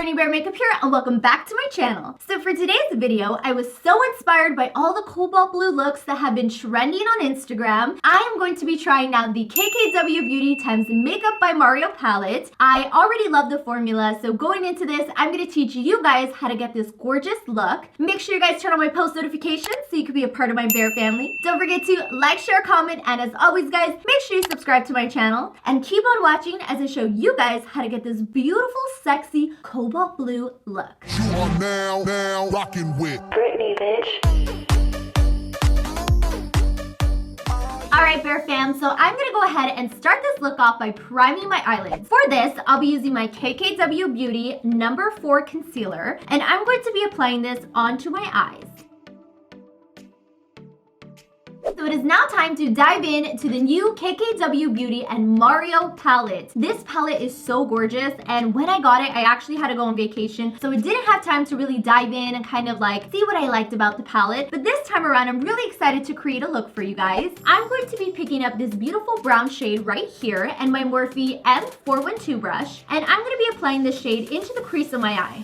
Brittany Bear Makeup here, and welcome back to my channel. So for today's video, I was so inspired by all the cobalt blue looks that have been trending on Instagram. I am going to be trying out the KKW Beauty x Makeup by Mario palette. I already love the formula, so going into this, I'm going to teach you guys how to get this gorgeous look. Make sure you guys turn on my post notifications so you can be a part of my bear family. Don't forget to like, share, comment, and as always guys, make sure you subscribe to my channel and keep on watching as I show you guys how to get this beautiful, sexy, cobalt blue look. You are now rocking with Brittany, bitch. Alright Bear fam, so I'm going to go ahead and start this look off by priming my eyelids. For this, I'll be using my KKW Beauty No. 4 Concealer, and I'm going to be applying this onto my eyes. So it is now time to dive in to the new KKW Beauty and Mario palette. This palette is so gorgeous, and when I got it, I actually had to go on vacation, so I didn't have time to really dive in and kind of like see what I liked about the palette. But this time around, I'm really excited to create a look for you guys. I'm going to be picking up this beautiful brown shade right here and my Morphe M412 brush, and I'm going to be applying this shade into the crease of my eye.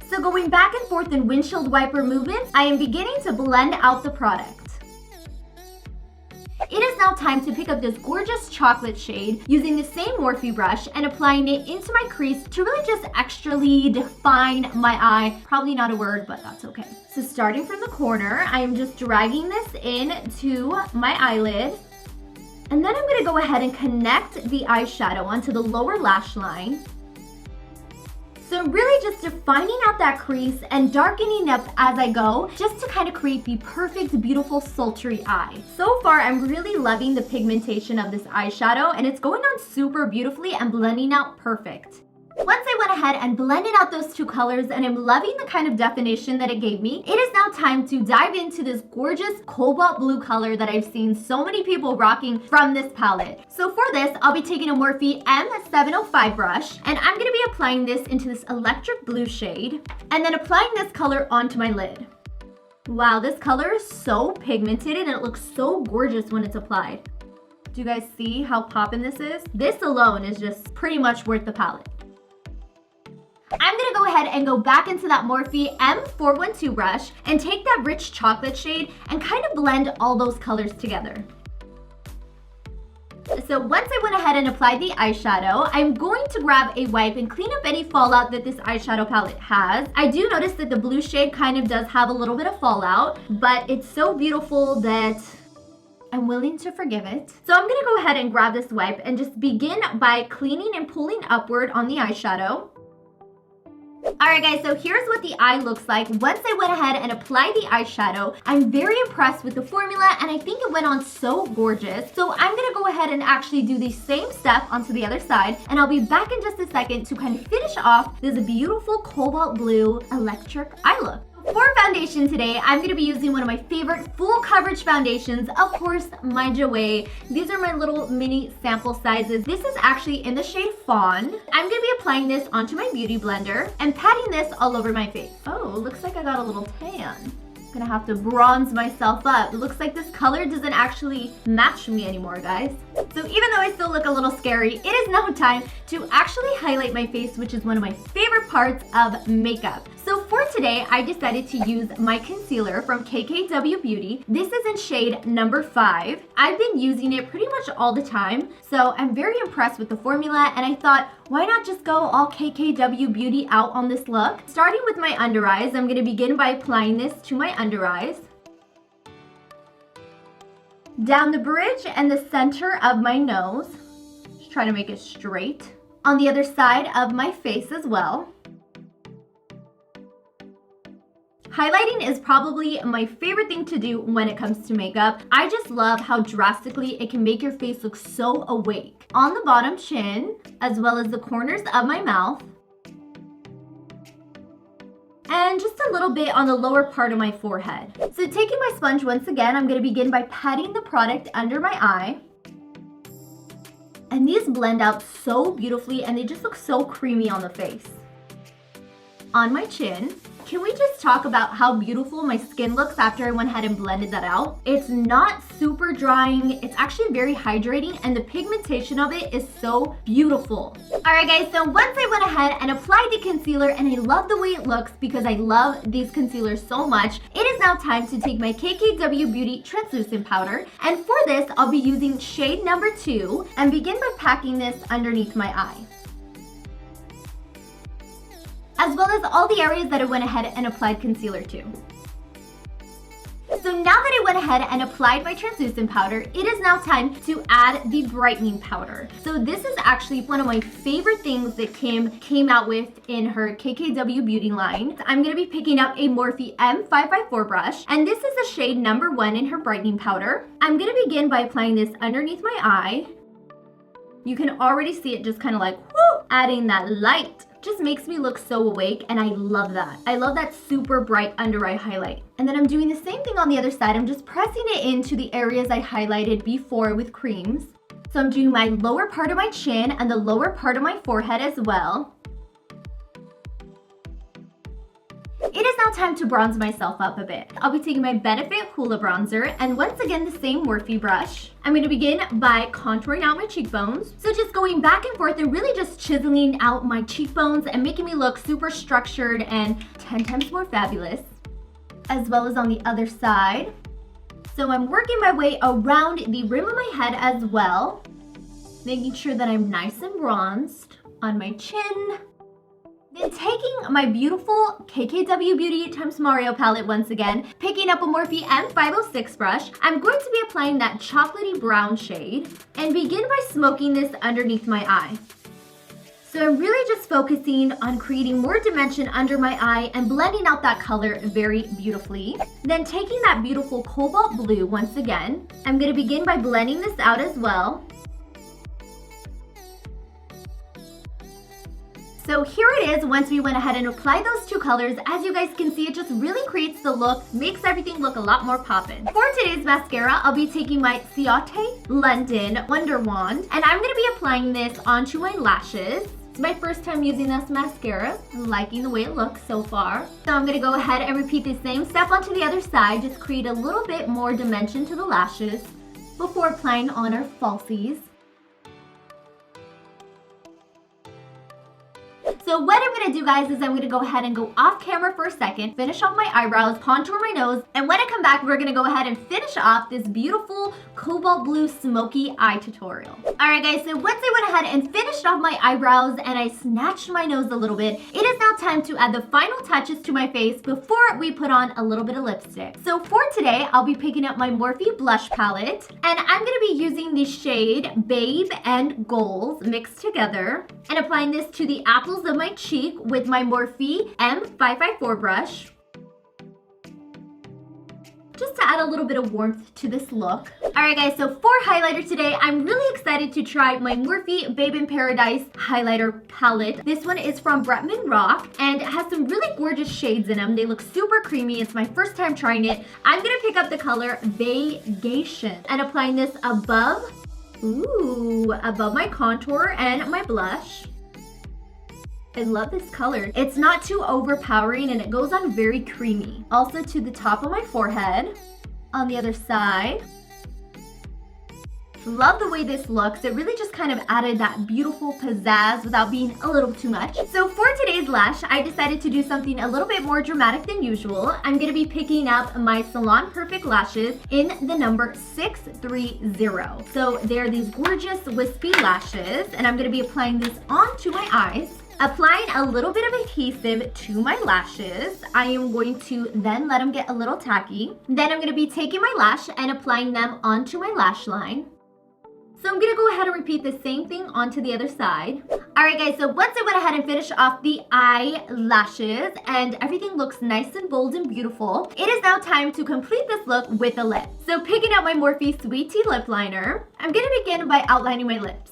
So going back and forth in windshield wiper movements, I am beginning to blend out the product. It is now time to pick up this gorgeous chocolate shade using the same Morphe brush and applying it into my crease to really just extrally define my eye. Probably not a word, but that's okay. So starting from the corner, I am just dragging this into my eyelid. And then I'm going to go ahead and connect the eyeshadow onto the lower lash line. So I'm really just defining out that crease and darkening up as I go, just to kind of create the perfect, beautiful, sultry eye. So far, I'm really loving the pigmentation of this eyeshadow, and it's going on super beautifully and blending out perfect. Once I went ahead and blended out those two colors, and I'm loving the kind of definition that it gave me, it is now time to dive into this gorgeous cobalt blue color that I've seen so many people rocking from this palette. So for this, I'll be taking a Morphe M705 brush, and I'm going to be applying this into this electric blue shade, and then applying this color onto my lid. Wow, this color is so pigmented and it looks so gorgeous when it's applied. Do you guys see how poppin' this is? This alone is just pretty much worth the palette. I'm going to go ahead and go back into that Morphe M412 brush and take that rich chocolate shade and kind of blend all those colors together. So once I went ahead and applied the eyeshadow, I'm going to grab a wipe and clean up any fallout that this eyeshadow palette has. I do notice that the blue shade kind of does have a little bit of fallout, but it's so beautiful that I'm willing to forgive it. So I'm going to go ahead and grab this wipe and just begin by cleaning and pulling upward on the eyeshadow. Alright guys, so here's what the eye looks like once I went ahead and applied the eyeshadow. I'm very impressed with the formula, and I think it went on so gorgeous. So I'm going to go ahead and actually do the same step onto the other side, and I'll be back in just a second to kind of finish off this beautiful cobalt blue electric eye look. For foundation today, I'm going to be using one of my favorite full coverage foundations, of course, my JOUER. These are my little mini sample sizes. This is actually in the shade Fawn. I'm going to be applying this onto my beauty blender and patting this all over my face. Oh, looks like I got a little tan. I'm gonna have to bronze myself up. It looks like this color doesn't actually match me anymore, guys. So even though I still look a little scary, it is now time to actually highlight my face, which is one of my favorite parts of makeup. So for today, I decided to use my concealer from KKW Beauty. This is in shade No. 5. I've been using it pretty much all the time, so I'm very impressed with the formula, and I thought, why not just go all KKW Beauty out on this look? Starting with my under eyes, I'm going to begin by applying this to my under eyes, down the bridge and the center of my nose. Just try to make it straight. On the other side of my face as well. Highlighting is probably my favorite thing to do when it comes to makeup. I just love how drastically it can make your face look so awake. On the bottom chin, as well as the corners of my mouth. And just a little bit on the lower part of my forehead. So taking my sponge once again, I'm going to begin by patting the product under my eye. And these blend out so beautifully, and they just look so creamy on the face. on my chin. Can we just talk about how beautiful my skin looks after I went ahead and blended that out? It's not super drying. It's actually very hydrating, and the pigmentation of it is so beautiful. All right, guys, so once I went ahead and applied the concealer, and I love the way it looks because I love these concealers so much, it is now time to take my KKW Beauty Translucent Powder. And for this, I'll be using shade number 2 and begin by packing this underneath my eye, as well as all the areas that I went ahead and applied concealer to. So now that I went ahead and applied my translucent powder, it is now time to add the brightening powder. So this is actually one of my favorite things that Kim came out with in her KKW Beauty line. I'm going to be picking up a Morphe M554 brush, and this is the shade number 1 in her brightening powder. I'm going to begin by applying this underneath my eye. You can already see it just kind of like, whoo, adding that light. Just makes me look so awake, and I love that. I love that super bright under eye highlight. And then I'm doing the same thing on the other side. I'm just pressing it into the areas I highlighted before with creams. So I'm doing my lower part of my chin and the lower part of my forehead as well. It is now time to bronze myself up a bit. I'll be taking my Benefit Hoola Bronzer, and once again the same Morphe brush. I'm going to begin by contouring out my cheekbones. So just going back and forth and really just chiseling out my cheekbones and making me look super structured and 10 times more fabulous. As well as on the other side. So I'm working my way around the rim of my head as well, making sure that I'm nice and bronzed on my chin. Then taking my beautiful KKW Beauty x Mario palette once again, picking up a Morphe M506 brush, I'm going to be applying that chocolatey brown shade and begin by smoking this underneath my eye. So I'm really just focusing on creating more dimension under my eye and blending out that color very beautifully. Then taking that beautiful cobalt blue once again, I'm going to begin by blending this out as well. So here it is once we went ahead and applied those two colors. As you guys can see, it just really creates the look, makes everything look a lot more poppin'. For today's mascara, I'll be taking my Ciate London Wonder Wand, and I'm going to be applying this onto my lashes. It's my first time using this mascara. I'm liking the way it looks so far. So I'm going to go ahead and repeat the same step onto the other side, just create a little bit more dimension to the lashes before applying on our falsies. So what I'm going to do, guys, is I'm going to go ahead and go off camera for a second, finish off my eyebrows, contour my nose, and when I come back, we're going to go ahead and finish off this beautiful cobalt blue smoky eye tutorial. Alright guys, so once I went ahead and finished off my eyebrows and I snatched my nose a little bit, it is now time to add the final touches to my face before we put on a little bit of lipstick. So for today, I'll be picking up my Morphe blush palette, and I'm going to be using the shade Babe and Goals mixed together and applying this to the apples of my cheek with my Morphe M554 brush, just to add a little bit of warmth to this look. Alright guys, so for highlighter today, I'm really excited to try my Morphe Babe in Paradise highlighter palette. This one is from Bretman Rock, and it has some really gorgeous shades in them. They look super creamy. It's my first time trying it. I'm going to pick up the color Vacation and applying this above my contour and my blush. I love this color. It's not too overpowering and it goes on very creamy. Also to the top of my forehead, on the other side. Love the way this looks. It really just kind of added that beautiful pizzazz without being a little too much. So for today's lash, I decided to do something a little bit more dramatic than usual. I'm going to be picking up my Salon Perfect lashes in the number 630. So they're these gorgeous wispy lashes, and I'm going to be applying this onto my eyes. Applying a little bit of adhesive to my lashes. I am going to then let them get a little tacky. Then I'm going to be taking my lash and applying them onto my lash line. So I'm going to go ahead and repeat the same thing onto the other side. Alright guys, so once I went ahead and finished off the eyelashes and everything looks nice and bold and beautiful, it is now time to complete this look with a lip. So picking up my Morphe Sweet Tea Lip Liner, I'm going to begin by outlining my lips.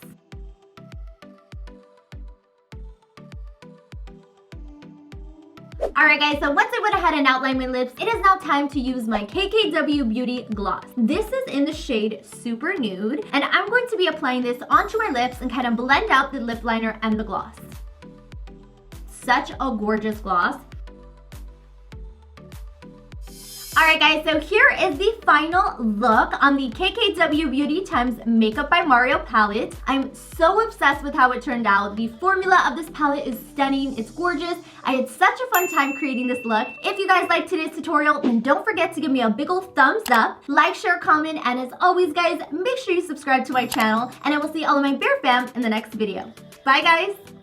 Alright guys, so once I went ahead and outlined my lips, it is now time to use my KKW Beauty Gloss. This is in the shade Super Nude, and I'm going to be applying this onto my lips and kind of blend out the lip liner and the gloss. such a gorgeous gloss. Alright guys, so here is the final look on the KKW Beauty Times Makeup by Mario palette. I'm so obsessed with how it turned out. The formula of this palette is stunning. It's gorgeous. I had such a fun time creating this look. If you guys liked today's tutorial, then don't forget to give me a big ol' thumbs up, like, share, comment, and as always guys, make sure you subscribe to my channel, and I will see all of my bear fam in the next video. Bye guys!